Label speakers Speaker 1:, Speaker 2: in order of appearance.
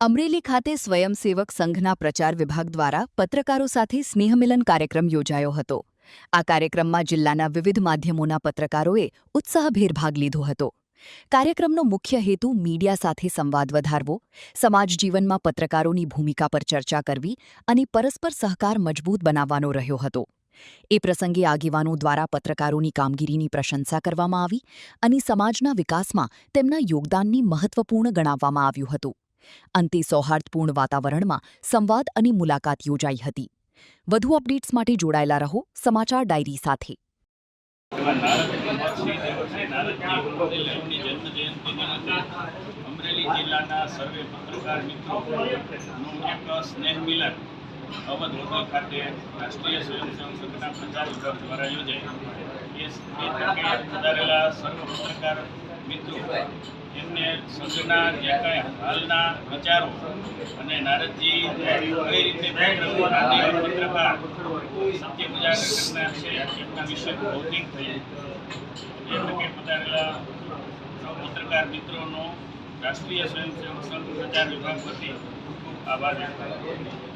Speaker 1: અમરેલી ખાતે સ્વયંસેવક સંઘના પ્રચાર વિભાગ દ્વારા પત્રકારો સાથે સ્નેહમિલન કાર્યક્રમ યોજાયો હતો. આ કાર્યક્રમમાં જિલ્લાના વિવિધ માધ્યમોના પત્રકારોએ ઉત્સાહભેર ભાગ લીધો હતો. કાર્યક્રમનો મુખ્ય હેતુ મીડિયા સાથે સંવાદ વધારવો, સમાજ જીવનમાં પત્રકારોની ભૂમિકા પર ચર્ચા કરવી અને પરસ્પર સહકાર મજબૂત બનાવવાનો રહ્યો હતો. એ પ્રસંગે આગેવાનો દ્વારા પત્રકારોની કામગીરીની પ્રશંસા કરવામાં આવી અને સમાજના વિકાસમાં તેમના યોગદાનની મહત્વપૂર્ણ ગણાવવામાં આવ્યું હતું. અંતે સૌહાર્દપૂર્ણ વાતાવરણમાં સંવાદ અને મુલાકાત યોજાઈ હતી. વધુ અપડેટ્સ માટે જોડાયેલા રહો સમાચાર ડાયરી સાથે.
Speaker 2: અમરેલી જિલ્લાના સર્વે પત્રકાર મિત્રોનું એક સ્નેહ મિલન અવધ હોટલ ખાતે રાષ્ટ્રીય સ્વયંસેવક સંઘના પ્રચાર વિભાગ દ્વારા યોજાય. એ તકે પધારેલા સર્વ પત્રકાર મિત્રો એમને સંઘના જે કાંઈ હાલના વિચારો અને નારદજી કઈ રીતે પત્રકાર સત્ય ઉજાગર કરનાર છે એમના વિશે ભૌતિક થયું. એ તકે પધારેલા સૌ પત્રકાર મિત્રોનો રાષ્ટ્રીય સ્વયંસેવક સંઘ પ્રચાર વિભાગ વતી ખૂબ ખૂબ આભાર વ્યક્ત કરું છું.